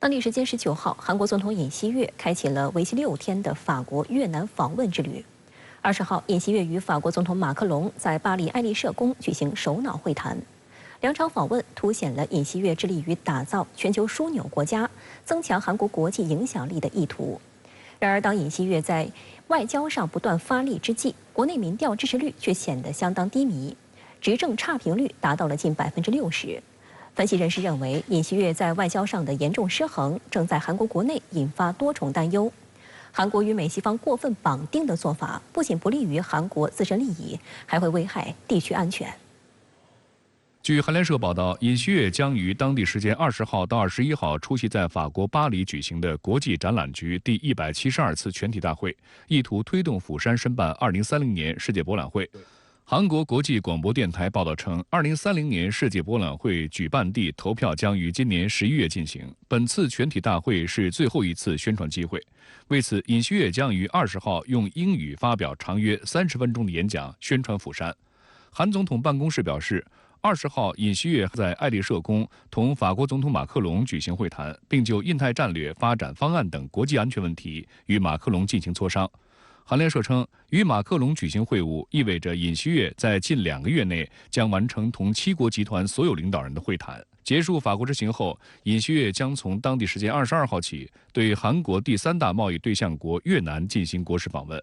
当地时间19号，韩国总统尹锡悦开启了为期6天的法国、越南访问之旅。20号，尹锡悦与法国总统马克龙在巴黎爱丽舍宫举行首脑会谈。两场访问凸显了尹锡悦致力于打造全球枢纽国家、增强韩国国际影响力的意图。然而，当尹锡悦在外交上不断发力之际，国内民调支持率却显得相当低迷，执政差评率达到了近60%。分析人士认为，尹锡悦在外交上的严重失衡，正在韩国国内引发多重担忧。韩国与美西方过分绑定的做法，不仅不利于韩国自身利益，还会危害地区安全。据韩联社报道，尹锡悦将于当地时间20号到21号出席在法国巴黎举行的国际展览局第172次全体大会，意图推动釜山申办2030年世界博览会。韩国国际广播电台报道称，2030年世界博览会举办地投票将于今年11月进行。本次全体大会是最后一次宣传机会。为此，尹锡悦将于20号用英语发表长约30分钟的演讲，宣传釜山。韩总统办公室表示，20号尹锡悦在爱丽舍宫同法国总统马克龙举行会谈，并就印太战略发展方案等国际安全问题与马克龙进行磋商。韩联社称，与马克龙举行会晤意味着尹锡悦在近2个月内将完成同7国集团所有领导人的会谈。结束法国之行后，尹锡悦将从当地时间22号起对韩国第3大贸易对象国越南进行国事访问。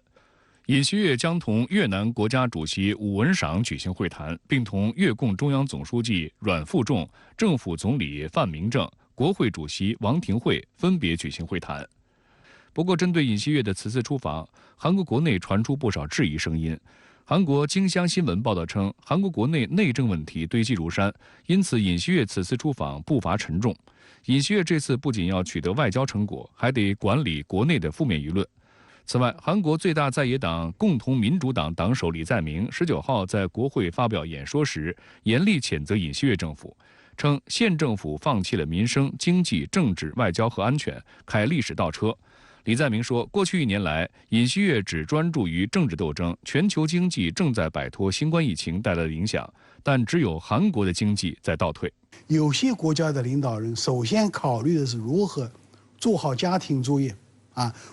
尹锡悦将同越南国家主席武文赏举行会谈，并同越共中央总书记阮富仲、政府总理范明正、国会主席王廷惠分别举行会谈。不过，针对尹锡悦的此次出访，韩国国内传出不少质疑声音。韩国京乡新闻报道称，韩国国内内政问题堆积如山，因此尹锡悦此次出访步伐沉重。尹锡悦这次不仅要取得外交成果，还得管理国内的负面舆论。此外，韩国最大在野党共同民主党党首李在明19号在国会发表演说时，严厉谴责尹锡悦政府，称现政府放弃了民生、经济、政治、外交和安全，开历史倒车。李在明说，过去1年来，尹锡悦只专注于政治斗争，全球经济正在摆脱新冠疫情带来的影响，但只有韩国的经济在倒退。有些国家的领导人首先考虑的是如何做好家庭作业，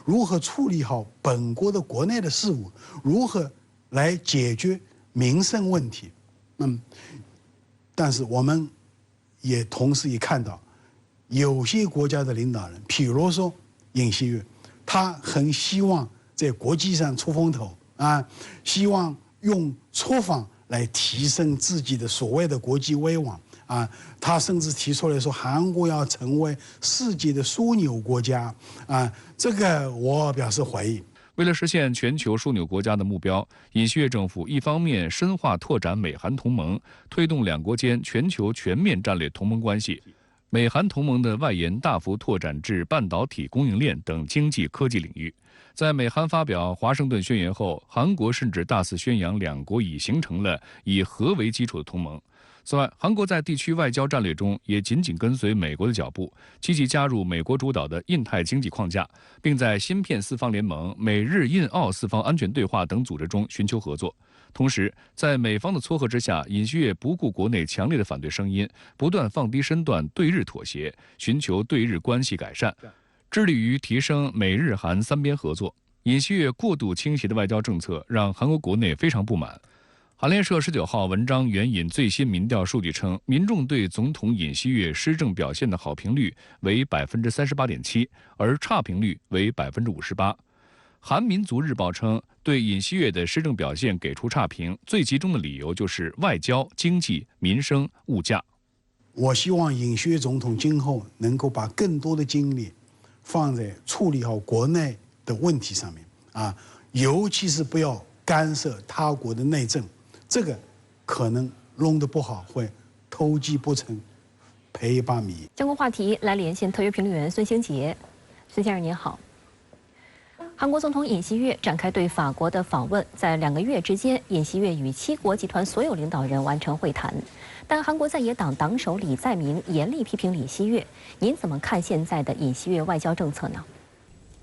如何处理好本国的国内的事务，如何来解决民生问题。但是我们也同时也看到，有些国家的领导人，譬如说尹锡悦，他很希望在国际上出风头希望用出访来提升自己的所谓的国际威望他甚至提出来说，韩国要成为世界的枢纽国家这个我表示怀疑。为了实现全球枢纽国家的目标，尹锡悦政府一方面深化拓展美韩同盟，推动两国间全球全面战略同盟关系。美韩同盟的外延大幅拓展至半导体供应链等经济科技领域。在美韩发表华盛顿宣言后，韩国甚至大肆宣扬两国已形成了以核为基础的同盟。此外，韩国在地区外交战略中也紧紧跟随美国的脚步，积极加入美国主导的印太经济框架，并在芯片4方联盟、美日印澳4方安全对话等组织中寻求合作。同时，在美方的撮合之下，尹锡悦不顾国内强烈的反对声音，不断放低身段对日妥协，寻求对日关系改善，致力于提升美日韩3边合作。尹锡悦过度倾斜的外交政策让韩国国内非常不满。韩联社19号文章援引最新民调数据称，民众对总统尹锡悦施政表现的好评率为38.7%，而差评率为58%。韩民族日报称，对尹锡悦的施政表现给出差评，最集中的理由就是外交、经济、民生、物价。我希望尹锡悦总统今后能够把更多的精力放在处理好国内的问题上面尤其是不要干涉他国的内政，这个可能弄得不好会偷鸡不成赔一把米。相关话题来连线特约评论员孙兴杰。孙先生您好。韩国总统尹锡悦展开对法国的访问，在2个月之间，尹锡悦与7国集团所有领导人完成会谈。但韩国在野党党首李在明严厉批评尹锡悦，您怎么看现在的尹锡悦外交政策呢？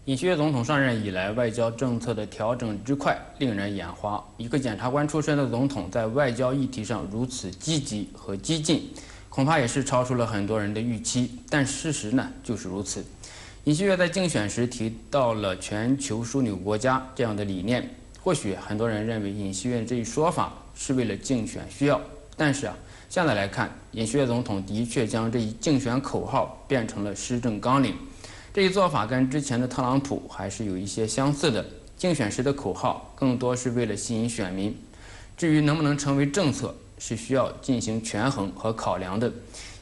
尹锡悦总统上任以来，外交政策的调整之快令人眼花。一个检察官出身的总统，在外交议题上如此积极和激进，恐怕也是超出了很多人的预期。但事实呢就是如此。尹锡悦在竞选时提到了全球枢纽国家这样的理念，或许很多人认为尹锡悦这一说法是为了竞选需要，但是现在来看，尹锡悦总统的确将这一竞选口号变成了施政纲领。这一做法跟之前的特朗普还是有一些相似的。竞选时的口号更多是为了吸引选民，至于能不能成为政策，是需要进行权衡和考量的。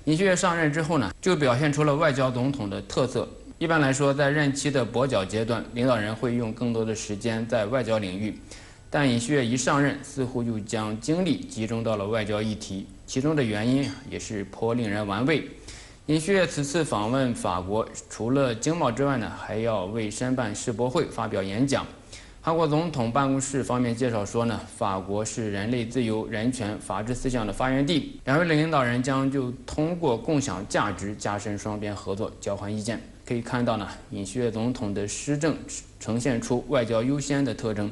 尹锡悦上任之后呢，就表现出了外交总统的特色。一般来说，在任期的跛脚阶段，领导人会用更多的时间在外交领域，但尹锡悦一上任，似乎又将精力集中到了外交议题，其中的原因也是颇令人玩味。尹锡悦此次访问法国，除了经贸之外呢，还要为申办世博会发表演讲。韩国总统办公室方面介绍说呢，法国是人类自由、人权、法治思想的发源地。两位领导人将就通过共享价值加深双边合作，交换意见。可以看到呢，尹锡悦总统的施政呈现出外交优先的特征，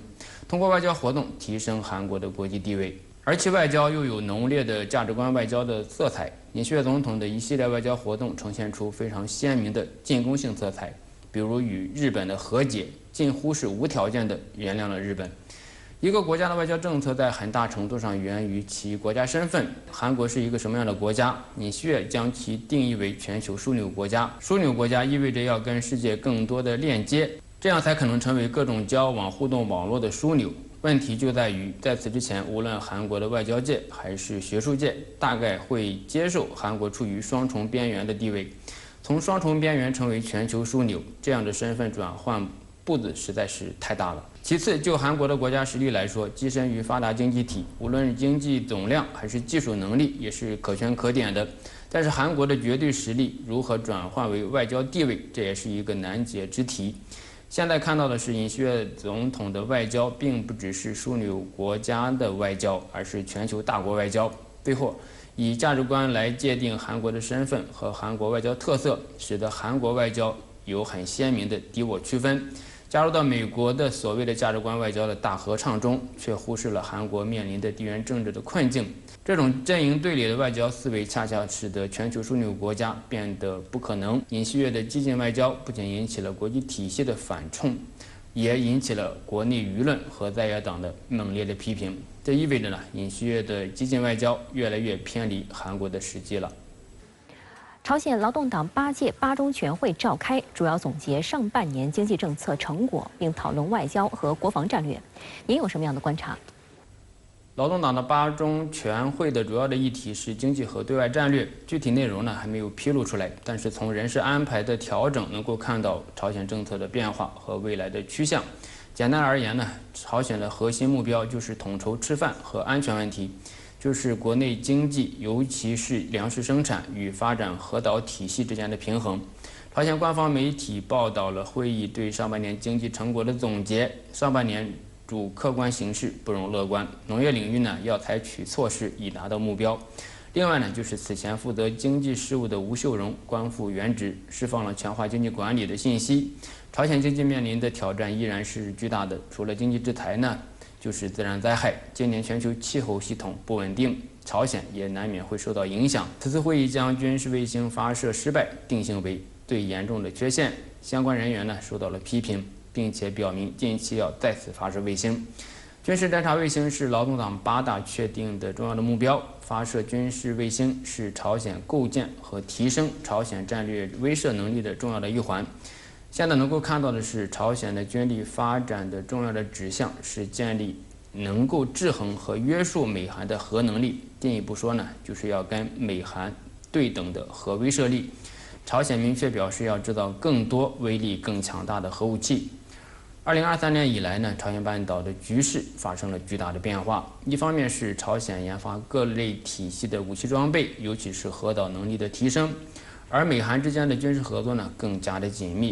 通过外交活动提升韩国的国际地位，而其外交又有浓烈的价值观外交的色彩。尹锡悦总统的一系列外交活动呈现出非常鲜明的进攻性色彩，比如与日本的和解，近乎是无条件的原谅了日本。一个国家的外交政策在很大程度上源于其国家身份。韩国是一个什么样的国家？尹锡悦将其定义为全球枢纽国家。枢纽国家意味着要跟世界更多的链接，这样才可能成为各种交往互动网络的枢纽。问题就在于，在此之前，无论韩国的外交界还是学术界，大概会接受韩国处于双重边缘的地位。从双重边缘成为全球枢纽，这样的身份转换步子实在是太大了。其次，就韩国的国家实力来说，跻身于发达经济体，无论经济总量还是技术能力，也是可圈可点的。但是韩国的绝对实力如何转换为外交地位，这也是一个难解之题。现在看到的是，尹锡悦总统的外交并不只是枢纽国家的外交，而是全球大国外交。最后，以价值观来界定韩国的身份和韩国外交特色，使得韩国外交有很鲜明的敌我区分。加入到美国的所谓的价值观外交的大合唱中，却忽视了韩国面临的地缘政治的困境。这种阵营对立的外交思维，恰恰使得全球枢纽国家变得不可能。尹锡悦的激进外交不仅引起了国际体系的反冲，也引起了国内舆论和在野党的猛烈的批评。这意味着呢，尹锡悦的激进外交越来越偏离韩国的实际了。朝鲜劳动党8届8中全会召开，主要总结上半年经济政策成果，并讨论外交和国防战略。您有什么样的观察？劳动党的8中全会的主要的议题是经济和对外战略，具体内容呢还没有披露出来。但是从人事安排的调整能够看到朝鲜政策的变化和未来的趋向。简单而言呢，朝鲜的核心目标就是统筹吃饭和安全问题。就是国内经济，尤其是粮食生产与发展核导体系之间的平衡。朝鲜官方媒体报道了会议对上半年经济成果的总结，上半年主客观形势不容乐观，农业领域呢要采取措施以达到目标。另外呢，就是此前负责经济事务的吴秀荣官复原职，释放了强化经济管理的信息。朝鲜经济面临的挑战依然是巨大的，除了经济制裁呢，就是自然灾害。今年全球气候系统不稳定，朝鲜也难免会受到影响。此次会议将军事卫星发射失败定性为最严重的缺陷，相关人员呢受到了批评，并且表明近期要再次发射卫星。军事侦察卫星是劳动党8大确定的重要的目标，发射军事卫星是朝鲜构建和提升朝鲜战略威慑能力的重要的一环。现在能够看到的是，朝鲜的军力发展的重要的指向是建立能够制衡和约束美韩的核能力。进一步说呢，就是要跟美韩对等的核威慑力。朝鲜明确表示要制造更多威力更强大的核武器。2023年以来呢，朝鲜半岛的局势发生了巨大的变化。一方面是朝鲜研发各类体系的武器装备，尤其是核导能力的提升，而美韩之间的军事合作呢更加的紧密。